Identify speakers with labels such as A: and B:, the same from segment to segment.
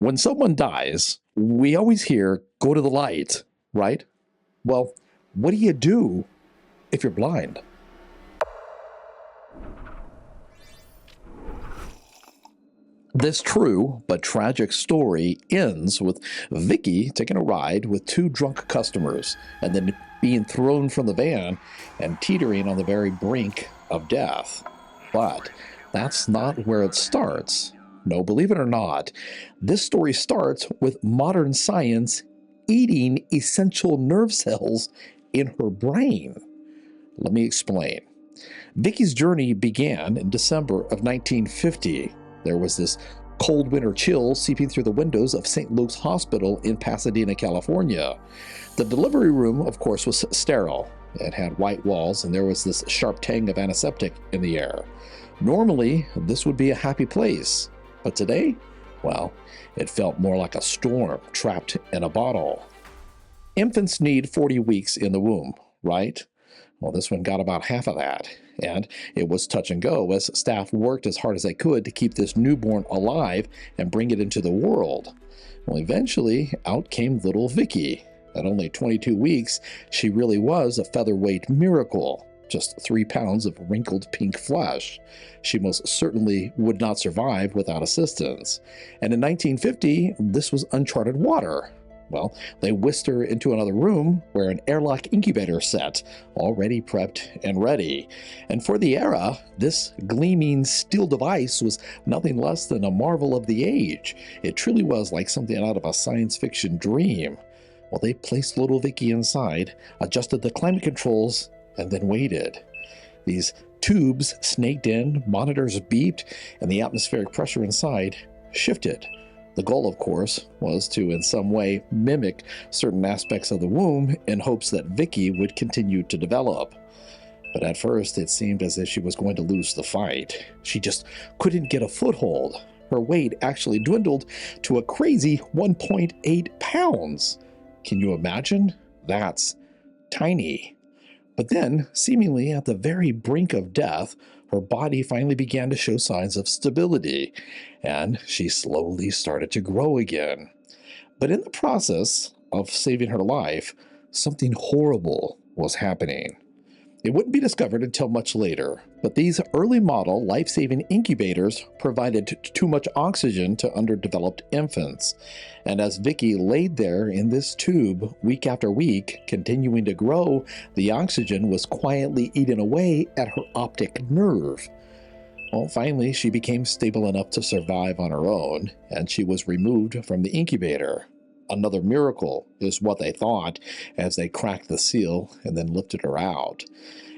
A: When someone dies, we always hear, go to the light, right? Well, what do you do if you're blind? This true but tragic story ends with Vicki taking a ride with two drunk customers and then being thrown from the van and teetering on the very brink of death. But that's not where it starts. No, believe it or not, this story starts with modern science eating essential nerve cells in her brain. Let me explain. Vicki's journey began in December of 1950. There was this cold winter chill seeping through the windows of St. Luke's Hospital in Pasadena, California. The delivery room, of course, was sterile. It had white walls, and there was this sharp tang of antiseptic in the air. Normally, this would be a happy place. But today, well, it felt more like a storm trapped in a bottle. Infants need 40 weeks in the womb, right? Well, this one got about half of that, and it was touch and go as staff worked as hard as they could to keep this newborn alive and bring it into the world. Well, eventually, out came little Vicki. At only 22 weeks, she really was a featherweight miracle. Just 3 pounds of wrinkled pink flesh. She most certainly would not survive without assistance. And in 1950, this was uncharted water. Well, they whisked her into another room where an airlock incubator sat, already prepped and ready. And for the era, this gleaming steel device was nothing less than a marvel of the age. It truly was like something out of a science fiction dream. Well, they placed little Vicki inside, adjusted the climate controls, and then waited. These tubes snaked in, monitors beeped, and the atmospheric pressure inside shifted. The goal, of course, was to in some way mimic certain aspects of the womb in hopes that Vicki would continue to develop. But at first, it seemed as if she was going to lose the fight. She just couldn't get a foothold. Her weight actually dwindled to a crazy 1.8 pounds. Can you imagine? That's tiny. But then, seemingly at the very brink of death, her body finally began to show signs of stability, and she slowly started to grow again. But in the process of saving her life, something horrible was happening. It wouldn't be discovered until much later, but these early model life-saving incubators provided too much oxygen to underdeveloped infants. And as Vicki laid there in this tube week after week, continuing to grow, the oxygen was quietly eaten away at her optic nerve. Well, finally, she became stable enough to survive on her own, and she was removed from the incubator. Another miracle is what they thought as they cracked the seal and then lifted her out.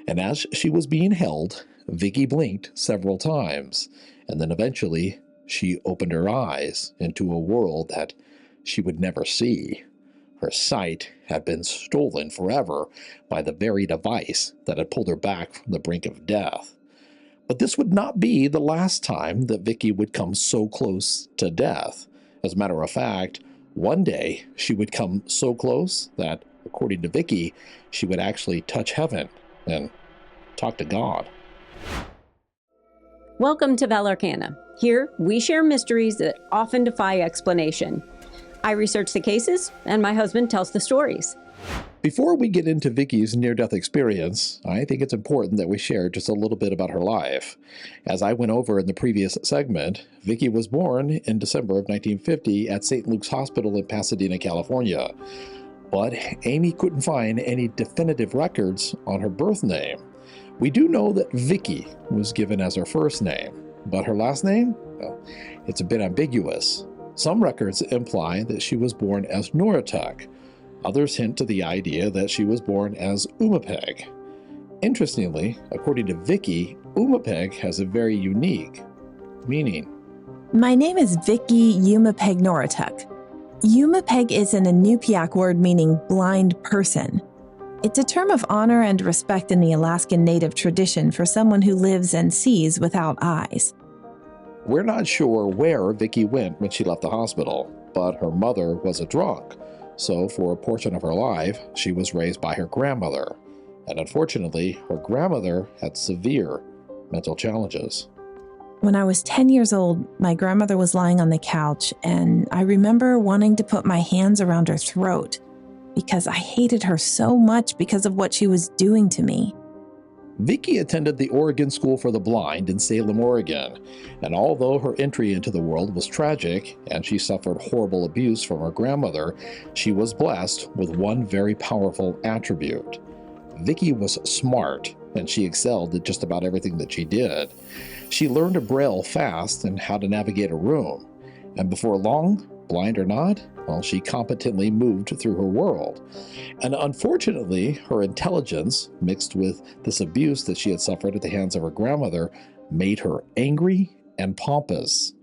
A: And as she was being held, Vicki blinked several times, and then eventually she opened her eyes into a world that she would never see. Her sight had been stolen forever by the very device that had pulled her back from the brink of death. But this would not be the last time that Vicki would come so close to death. As a matter of fact, one day, she would come so close that, according to Vicki, she would actually touch heaven and talk to God.
B: Welcome to Velarcana. Here, we share mysteries that often defy explanation. I research the cases, and my husband tells the stories.
A: Before we get into Vicki's near-death experience, I think it's important that we share just a little bit about her life. As I went over in the previous segment, Vicki was born in December of 1950 at St. Luke's Hospital in Pasadena, California. But Amy couldn't find any definitive records on her birth name. We do know that Vicki was given as her first name, but her last name? Well, it's a bit ambiguous. Some records imply that she was born as Noratuk. Others hint to the idea that she was born as Umipeg. Interestingly, according to Vicki, Umipeg has a very unique meaning.
C: My name is Vicki Umipeg Noratuk. Umipeg is an Inupiaq word meaning blind person. It's a term of honor and respect in the Alaskan Native tradition for someone who lives and sees without eyes.
A: We're not sure where Vicki went when she left the hospital, but her mother was a drunk. So for a portion of her life, she was raised by her grandmother. And unfortunately, her grandmother had severe mental challenges.
C: When I was 10 years old, my grandmother was lying on the couch, and I remember wanting to put my hands around her throat because I hated her so much because of what she was doing to me.
A: Vicki attended the Oregon School for the Blind in Salem, Oregon, and although her entry into the world was tragic and she suffered horrible abuse from her grandmother, she was blessed with one very powerful attribute. Vicki was smart, and she excelled at just about everything that she did. She learned to braille fast and how to navigate a room, and before long, blind or not, well, she competently moved through her world. And unfortunately, her intelligence, mixed with this abuse that she had suffered at the hands of her grandmother, made her angry and pompous.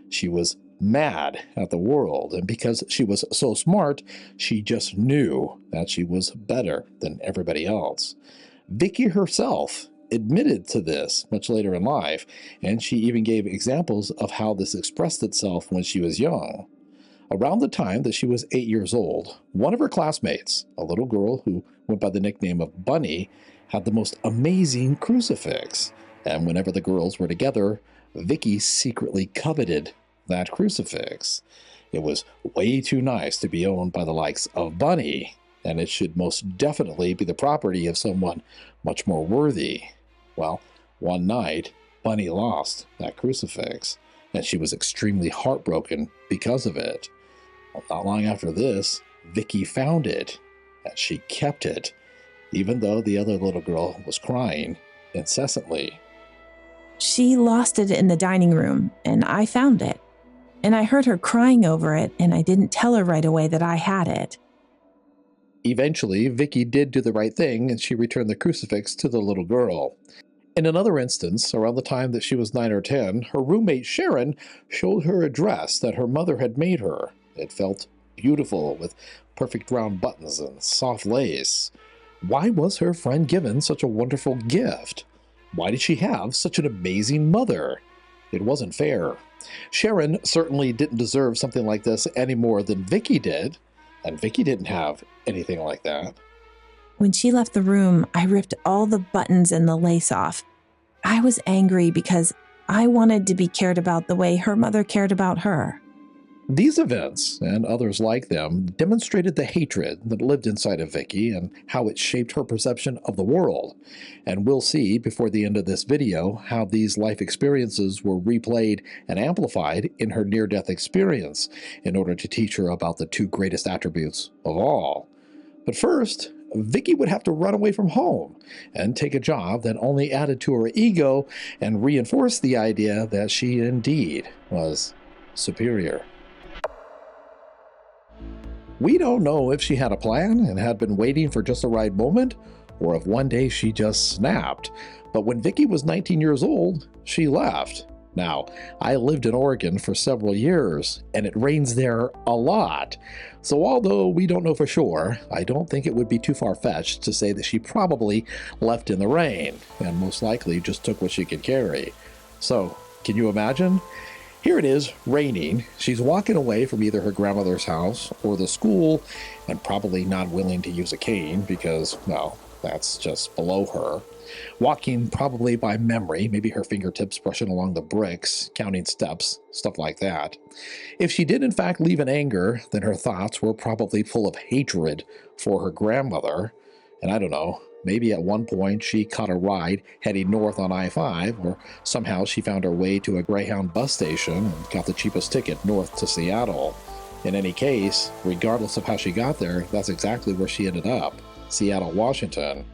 A: She was mad at the world, and because she was so smart, she just knew that she was better than everybody else. Vicki herself admitted to this much later in life, and she even gave examples of how this expressed itself when she was young. Around the time that she was 8 years old, one of her classmates, a little girl who went by the nickname of Bunny, had the most amazing crucifix. And whenever the girls were together, Vicki secretly coveted that crucifix. It was way too nice to be owned by the likes of Bunny, and it should most definitely be the property of someone much more worthy. Well, one night, Bunny lost that crucifix, and she was extremely heartbroken because of it. Well, not long after this, Vicki found it, and she kept it, even though the other little girl was crying incessantly.
C: She lost it in the dining room, and I found it. And I heard her crying over it, and I didn't tell her right away that I had it.
A: Eventually, Vicki did do the right thing, and she returned the crucifix to the little girl. In another instance, around the time that she was 9 or 10, her roommate Sharon showed her a dress that her mother had made her. It felt beautiful, with perfect round buttons and soft lace. Why was her friend given such a wonderful gift? Why did she have such an amazing mother? It wasn't fair. Sharon certainly didn't deserve something like this any more than Vicki did, and Vicki didn't have anything like that.
C: When she left the room, I ripped all the buttons and the lace off. I was angry because I wanted to be cared about the way her mother cared about her.
A: These events, and others like them, demonstrated the hatred that lived inside of Vicki and how it shaped her perception of the world. And we'll see before the end of this video how these life experiences were replayed and amplified in her near-death experience in order to teach her about the two greatest attributes of all. But first, Vicki would have to run away from home and take a job that only added to her ego and reinforced the idea that she indeed was superior. We don't know if she had a plan and had been waiting for just the right moment, or if one day she just snapped. But when Vicki was 19 years old, she left. Now, I lived in Oregon for several years, and it rains there a lot. So although we don't know for sure, I don't think it would be too far-fetched to say that she probably left in the rain, and most likely just took what she could carry. So, can you imagine? Here it is, raining. She's walking away from either her grandmother's house or the school, and probably not willing to use a cane because, well, that's just below her. Walking probably by memory, maybe her fingertips brushing along the bricks, counting steps, stuff like that. If she did in fact leave in anger, then her thoughts were probably full of hatred for her grandmother. And I don't know, maybe at one point she caught a ride heading north on I-5, or somehow she found her way to a Greyhound bus station and got the cheapest ticket north to Seattle. In any case, regardless of how she got there, that's exactly where she ended up. Seattle, Washington.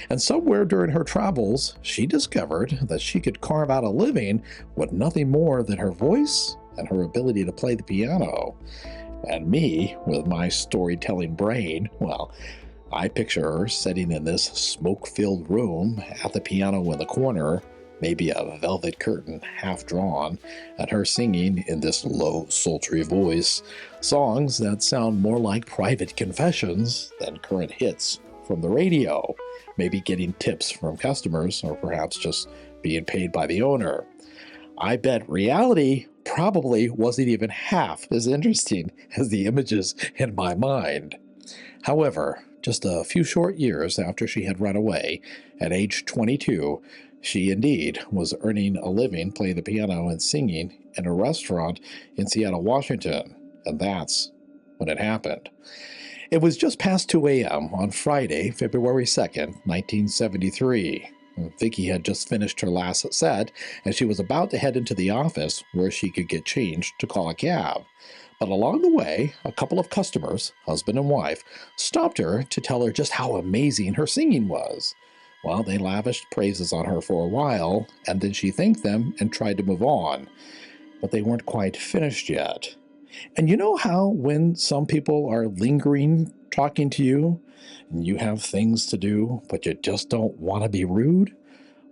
A: And somewhere during her travels, she discovered that she could carve out a living with nothing more than her voice and her ability to play the piano. And me, with my storytelling brain, well, I picture her sitting in this smoke-filled room at the piano in the corner, maybe a velvet curtain half drawn, and her singing in this low, sultry voice songs that sound more like private confessions than current hits from the radio, maybe getting tips from customers or perhaps just being paid by the owner. I bet reality probably wasn't even half as interesting as the images in my mind. However, just a few short years after she had run away, at age 22, She indeed was earning a living playing the piano and singing in a restaurant in Seattle, Washington, and that's when it happened. It was just past 2 a.m. on Friday, February 2nd, 1973. Vicki had just finished her last set, and she was about to head into the office where she could get changed to call a cab. But along the way, a couple of customers, husband and wife, stopped her to tell her just how amazing her singing was. Well, they lavished praises on her for a while, and then she thanked them and tried to move on. But they weren't quite finished yet. And you know how when some people are lingering talking to you, and you have things to do, but you just don't want to be rude?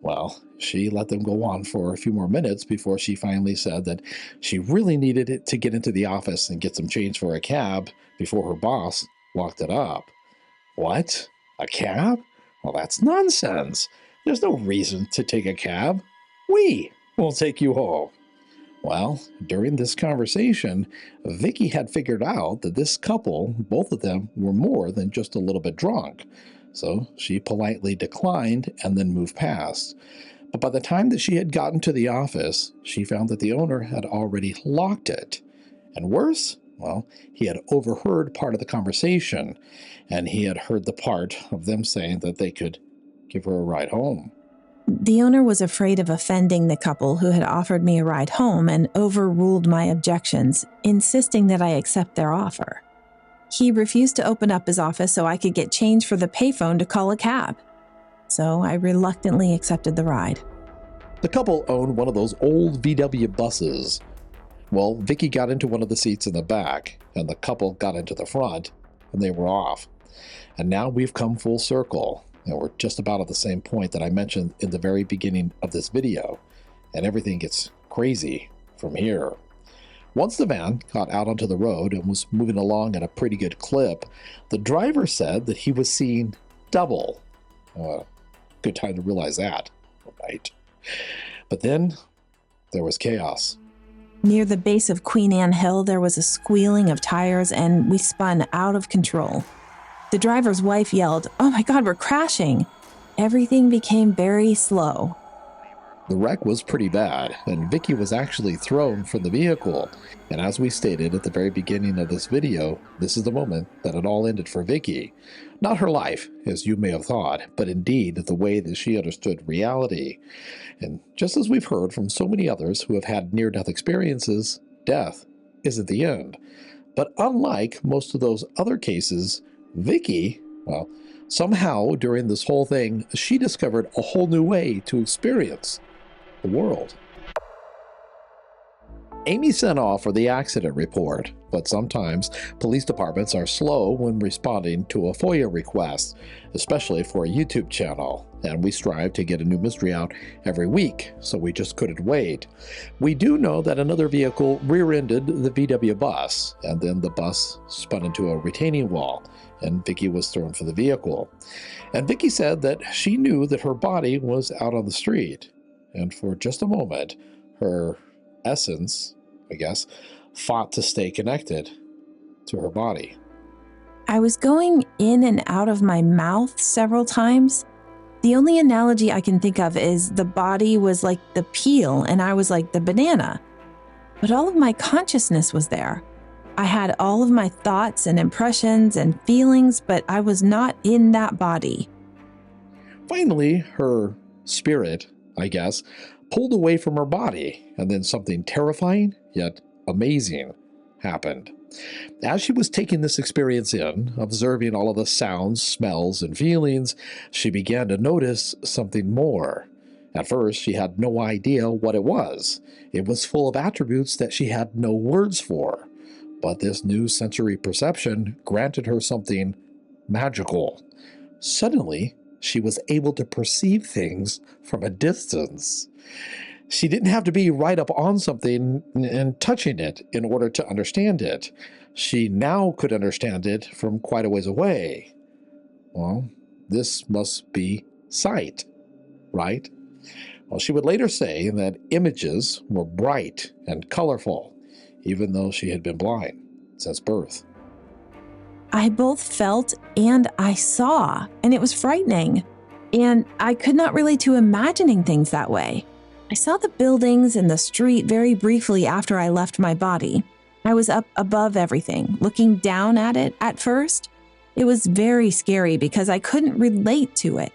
A: Well, she let them go on for a few more minutes before she finally said that she really needed it to get into the office and get some change for a cab before her boss locked it up. What? A cab? Well, that's nonsense. There's no reason to take a cab. We will take you home. Well, during this conversation, Vicki had figured out that this couple, both of them, were more than just a little bit drunk. So she politely declined and then moved past. But by the time that she had gotten to the office, she found that the owner had already locked it. And worse, well, he had overheard part of the conversation, and he had heard the part of them saying that they could give her a ride home.
C: The owner was afraid of offending the couple who had offered me a ride home and overruled my objections, insisting that I accept their offer. He refused to open up his office so I could get change for the payphone to call a cab. So I reluctantly accepted the ride.
A: The couple owned one of those old VW buses. Well, Vicki got into one of the seats in the back, and the couple got into the front, and they were off. And now we've come full circle, and we're just about at the same point that I mentioned in the very beginning of this video, and everything gets crazy from here. Once the van got out onto the road and was moving along at a pretty good clip, the driver said that he was seeing double. Good time to realize that, right? But then there was chaos.
C: Near the base of Queen Anne Hill, there was a squealing of tires, and we spun out of control. The driver's wife yelled, "Oh my God, we're crashing!" Everything became very slow.
A: The wreck was pretty bad, and Vicki was actually thrown from the vehicle. And as we stated at the very beginning of this video, this is the moment that it all ended for Vicki. Not her life, as you may have thought, but indeed the way that she understood reality. And just as we've heard from so many others who have had near-death experiences, death isn't the end. But unlike most of those other cases, Vicki, well, somehow during this whole thing, she discovered a whole new way to experience the world. Amy sent off for the accident report, but sometimes police departments are slow when responding to a FOIA request, especially for a YouTube channel, and we strive to get a new mystery out every week, so we just couldn't wait. We do know that another vehicle rear-ended the VW bus, and then the bus spun into a retaining wall, and Vicki was thrown from the vehicle. And Vicki said that she knew that her body was out on the street, and for just a moment, her essence, I guess, fought to stay connected to her body.
C: I was going in and out of my mouth several times. The only analogy I can think of is the body was like the peel and I was like the banana. But all of my consciousness was there. I had all of my thoughts and impressions and feelings, but I was not in that body.
A: Finally, her spirit, I guess, pulled away from her body, and then something terrifying yet amazing happened. As she was taking this experience in, observing all of the sounds, smells, and feelings, she began to notice something more. At first, she had no idea what it was. It was full of attributes that she had no words for. But this new sensory perception granted her something magical. Suddenly, she was able to perceive things from a distance. She didn't have to be right up on something and touching it in order to understand it. She now could understand it from quite a ways away. Well, this must be sight, right? Well, she would later say that images were bright and colorful, even though she had been blind since birth.
C: I both felt and I saw, and it was frightening. and I could not relate to imagining things that way. I saw the buildings and the street very briefly after I left my body. I was up above everything, looking down at it at first. It was very scary because I couldn't relate to it.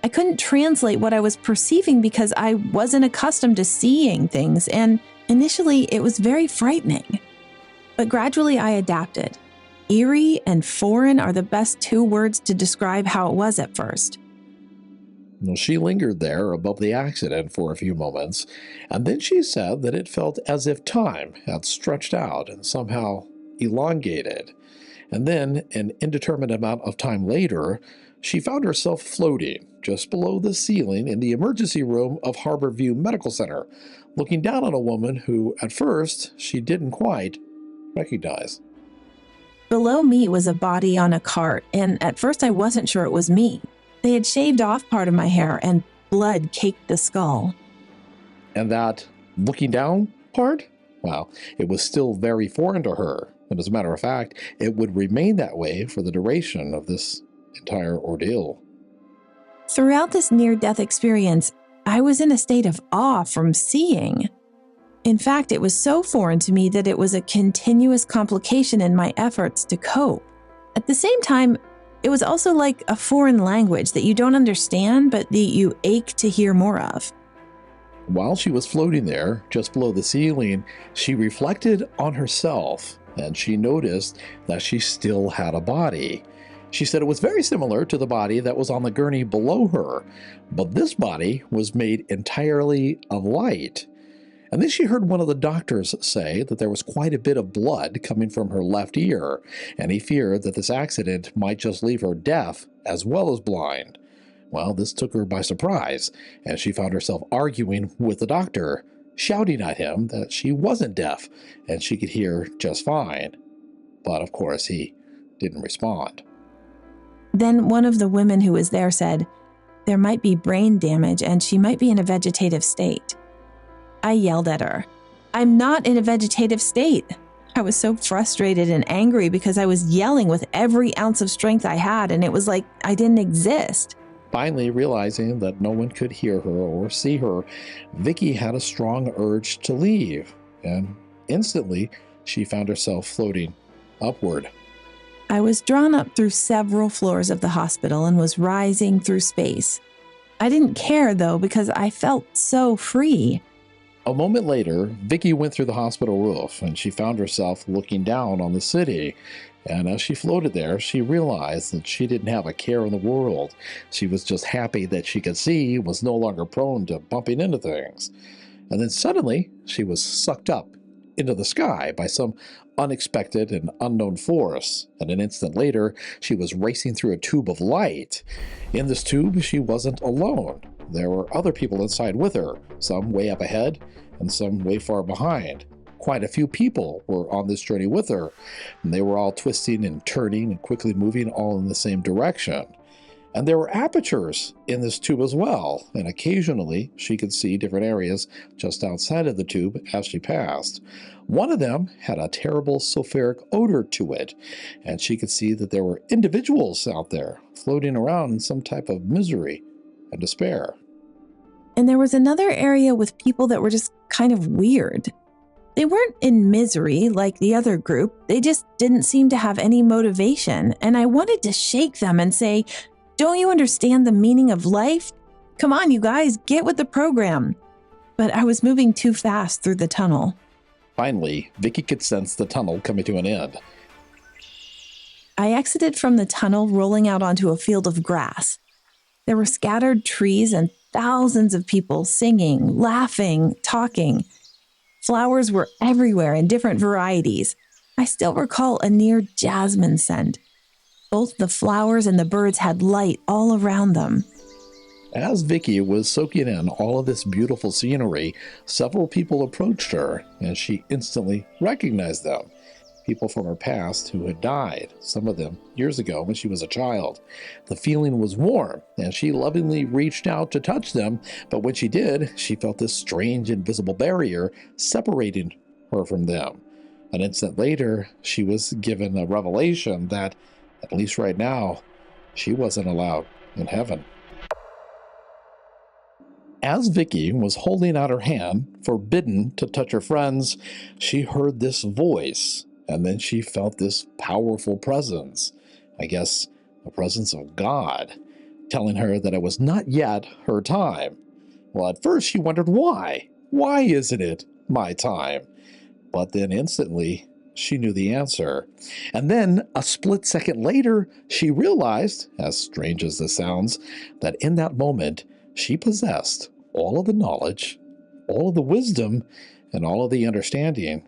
C: I couldn't translate what I was perceiving because I wasn't accustomed to seeing things, and initially it was very frightening. But gradually I adapted. Eerie and foreign are the best two words to describe how it was at first.
A: She lingered there above the accident for a few moments, and then she said that it felt as if time had stretched out and somehow elongated. And then, an indeterminate amount of time later, she found herself floating just below the ceiling in the emergency room of Harborview Medical Center, looking down on a woman who, at first, she didn't quite recognize.
C: Below me was a body on a cart, and at first I wasn't sure it was me. They had shaved off part of my hair, and blood caked the skull.
A: And that looking down part? Well, it was still very foreign to her. And as a matter of fact, it would remain that way for the duration of this entire ordeal.
C: Throughout this near-death experience, I was in a state of awe from seeing. In fact, it was so foreign to me that it was a continuous complication in my efforts to cope. At the same time, it was also like a foreign language that you don't understand, but that you ache to hear more of.
A: While she was floating there, just below the ceiling, she reflected on herself, and she noticed that she still had a body. She said it was very similar to the body that was on the gurney below her, but this body was made entirely of light. And then she heard one of the doctors say that there was quite a bit of blood coming from her left ear, and he feared that this accident might just leave her deaf as well as blind. Well, this took her by surprise, and she found herself arguing with the doctor, shouting at him that she wasn't deaf and she could hear just fine. But of course, he didn't respond.
C: Then one of the women who was there said, "There might be brain damage and she might be in a vegetative state." I yelled at her, "I'm not in a vegetative state." I was so frustrated and angry because I was yelling with every ounce of strength I had, and it was like I didn't exist.
A: Finally, realizing that no one could hear her or see her, Vicki had a strong urge to leave, and instantly she found herself floating upward.
C: I was drawn up through several floors of the hospital and was rising through space. I didn't care, though, because I felt so free.
A: A moment later, Vicki went through the hospital roof, and she found herself looking down on the city. And as she floated there, she realized that she didn't have a care in the world. She was just happy that she could see, was no longer prone to bumping into things. And then suddenly, she was sucked up into the sky by some unexpected and unknown force. And an instant later, she was racing through a tube of light. In this tube, she wasn't alone. There were other people inside with her, some way up ahead and some way far behind. Quite a few people were on this journey with her, and they were all twisting and turning and quickly moving all in the same direction. And there were apertures in this tube as well, and occasionally she could see different areas just outside of the tube as she passed. One of them had a terrible sulfuric odor to it, and she could see that there were individuals out there floating around in some type of misery and despair.
C: And there was another area with people that were just kind of weird. They weren't in misery like the other group. They just didn't seem to have any motivation. And I wanted to shake them and say, "Don't you understand the meaning of life? Come on, you guys, get with the program." But I was moving too fast through the tunnel.
A: Finally, Vicki could sense the tunnel coming to an end.
C: I exited from the tunnel, rolling out onto a field of grass. There were scattered trees and thousands of people singing, laughing, talking. Flowers were everywhere in different varieties. I still recall a near jasmine scent. Both the flowers and the birds had light all around them.
A: As Vicki was soaking in all of this beautiful scenery, several people approached her, and she instantly recognized them. People from her past who had died, some of them years ago when she was a child. The feeling was warm, and she lovingly reached out to touch them, but when she did, she felt this strange invisible barrier separating her from them. An instant later, she was given a revelation that, at least right now, she wasn't allowed in heaven. As Vicki was holding out her hand, forbidden to touch her friends, she heard this voice, and then she felt this powerful presence. I guess the presence of God, telling her that it was not yet her time. Well, at first she wondered why. Why isn't it my time? But then instantly she knew the answer. And then a split second later, she realized, as strange as this sounds, that in that moment she possessed all of the knowledge, all of the wisdom, and all of the understanding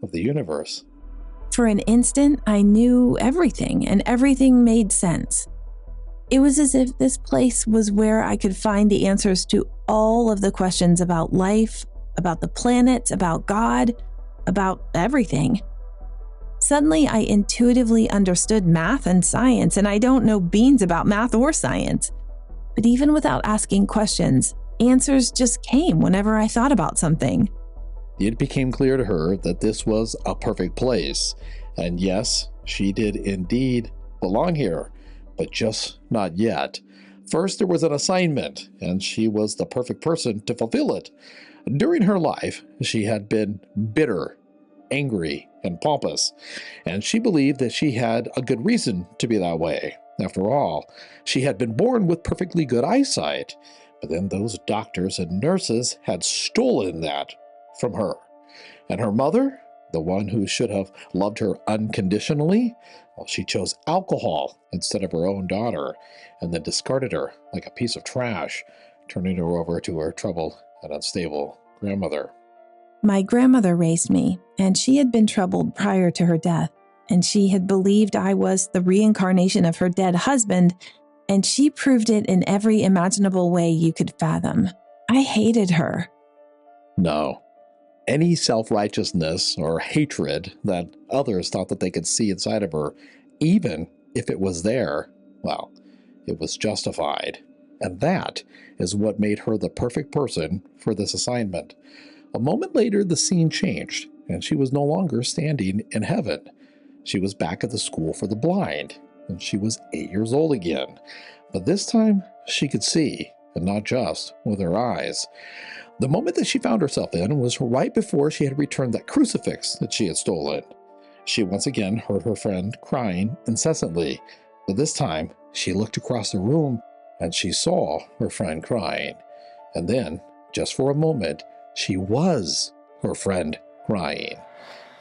A: of the universe.
C: For an instant, I knew everything, and everything made sense. It was as if this place was where I could find the answers to all of the questions about life, about the planet, about God, about everything. Suddenly, I intuitively understood math and science, and I don't know beans about math or science. But even without asking questions, answers just came whenever I thought about something.
A: It became clear to her that this was a perfect place. And yes, she did indeed belong here, but just not yet. First, there was an assignment, and she was the perfect person to fulfill it. During her life, she had been bitter, angry, and pompous, and she believed that she had a good reason to be that way. After all, she had been born with perfectly good eyesight, but then those doctors and nurses had stolen that from her. And her mother, the one who should have loved her unconditionally, well, she chose alcohol instead of her own daughter, and then discarded her like a piece of trash, turning her over to her troubled and unstable grandmother.
C: My grandmother raised me, and she had been troubled prior to her death, and she had believed I was the reincarnation of her dead husband, and she proved it in every imaginable way you could fathom. I hated her.
A: No. Any self-righteousness or hatred that others thought that they could see inside of her, even if it was there, well, it was justified. And that is what made her the perfect person for this assignment. A moment later, the scene changed, and she was no longer standing in heaven. She was back at the school for the blind, and she was 8 years old again. But this time, she could see, and not just with her eyes. The moment that she found herself in was right before she had returned that crucifix that she had stolen. She once again heard her friend crying incessantly, but this time she looked across the room and she saw her friend crying. And then, just for a moment, she was her friend crying.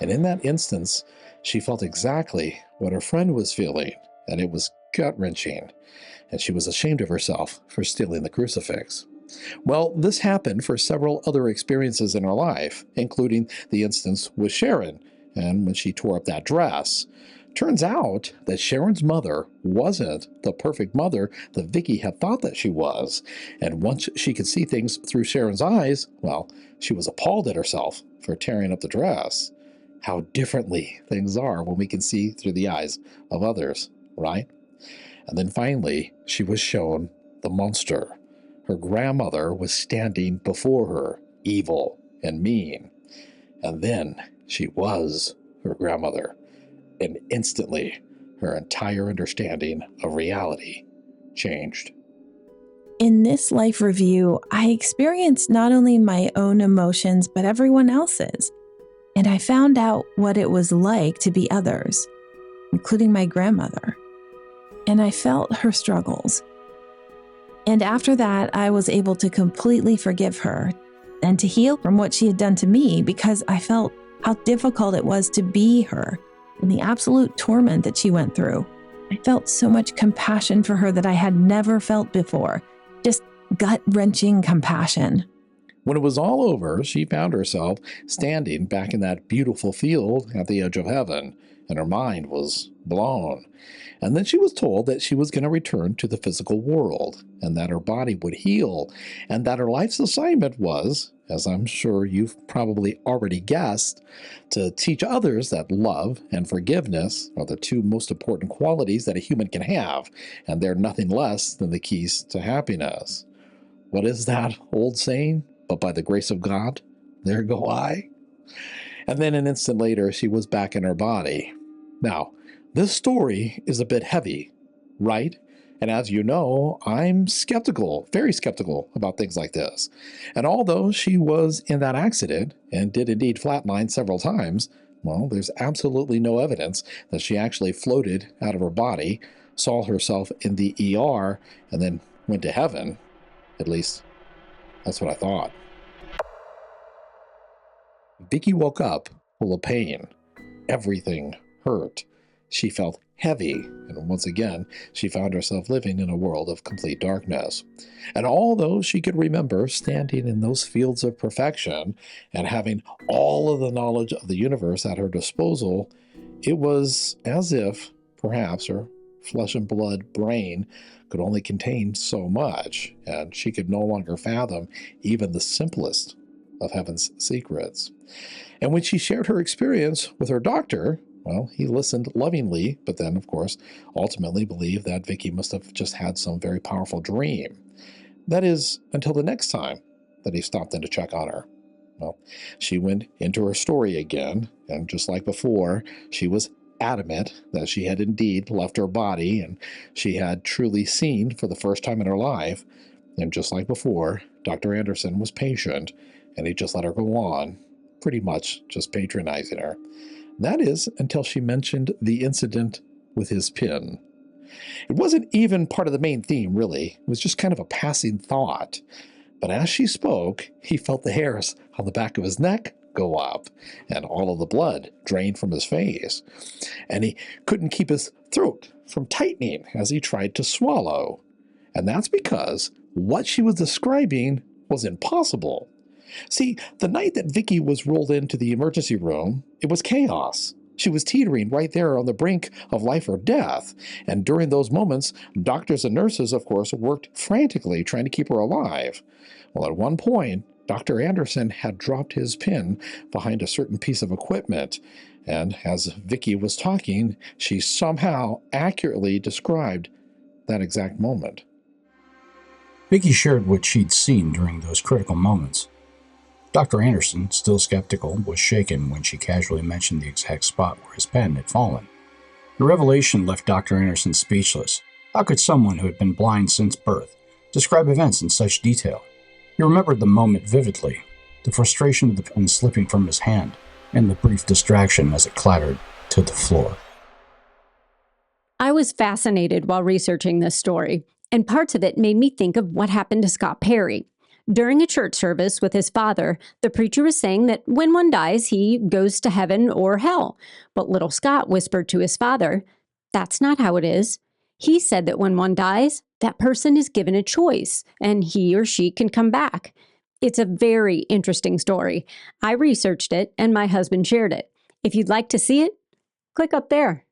A: And in that instance, she felt exactly what her friend was feeling, and it was gut-wrenching. And she was ashamed of herself for stealing the crucifix. Well, this happened for several other experiences in her life, including the instance with Sharon, and when she tore up that dress. Turns out that Sharon's mother wasn't the perfect mother that Vicki had thought that she was, and once she could see things through Sharon's eyes, well, she was appalled at herself for tearing up the dress. How differently things are when we can see through the eyes of others, right? And then finally, she was shown the monster. Her grandmother was standing before her, evil and mean. And then she was her grandmother. And instantly, her entire understanding of reality changed.
C: In this life review, I experienced not only my own emotions, but everyone else's. And I found out what it was like to be others, including my grandmother. And I felt her struggles. And after that, I was able to completely forgive her and to heal from what she had done to me, because I felt how difficult it was to be her and the absolute torment that she went through. I felt so much compassion for her that I had never felt before, just gut-wrenching compassion.
A: When it was all over, she found herself standing back in that beautiful field at the edge of heaven, and her mind was blown. And then she was told that she was going to return to the physical world, and that her body would heal, and that her life's assignment was, as I'm sure you've probably already guessed, to teach others that love and forgiveness are the two most important qualities that a human can have, and they're nothing less than the keys to happiness. What is that old saying? But by the grace of God, there go I. And then an instant later, she was back in her body. Now, this story is a bit heavy, right? And as you know, I'm skeptical, very skeptical about things like this. And although she was in that accident and did indeed flatline several times, well, there's absolutely no evidence that she actually floated out of her body, saw herself in the ER, and then went to heaven. At least, that's what I thought. Vicki woke up full of pain. Everything hurt. She felt heavy, and once again, she found herself living in a world of complete darkness. And although she could remember standing in those fields of perfection and having all of the knowledge of the universe at her disposal, it was as if, perhaps, her flesh and blood brain could only contain so much, and she could no longer fathom even the simplest of heaven's secrets. And when she shared her experience with her doctor, well, he listened lovingly, but then, of course, ultimately believed that Vicki must have just had some very powerful dream. That is, until the next time that he stopped in to check on her. Well, she went into her story again, and just like before, she was adamant that she had indeed left her body, and she had truly seen for the first time in her life. And just like before, Dr. Anderson was patient, and he just let her go on, pretty much just patronizing her. That is, until she mentioned the incident with his pin. It wasn't even part of the main theme, really. It was just kind of a passing thought. But as she spoke, he felt the hairs on the back of his neck go up, and all of the blood drain from his face. And he couldn't keep his throat from tightening as he tried to swallow. And that's because what she was describing was impossible. See, the night that Vicki was rolled into the emergency room, it was chaos. She was teetering right there on the brink of life or death. And during those moments, doctors and nurses, of course, worked frantically trying to keep her alive. Well, at one point, Dr. Anderson had dropped his pin behind a certain piece of equipment. And as Vicki was talking, she somehow accurately described that exact moment.
D: Vicki shared what she'd seen during those critical moments. Dr. Anderson, still skeptical, was shaken when she casually mentioned the exact spot where his pen had fallen. The revelation left Dr. Anderson speechless. How could someone who had been blind since birth describe events in such detail? He remembered the moment vividly, the frustration of the pen slipping from his hand, and the brief distraction as it clattered to the floor.
B: I was fascinated while researching this story, and parts of it made me think of what happened to Scott Perry. During a church service with his father, the preacher was saying that when one dies, he goes to heaven or hell. But little Scott whispered to his father, "That's not how it is." He said that when one dies, that person is given a choice, and he or she can come back. It's a very interesting story. I researched it, and my husband shared it. If you'd like to see it, click up there.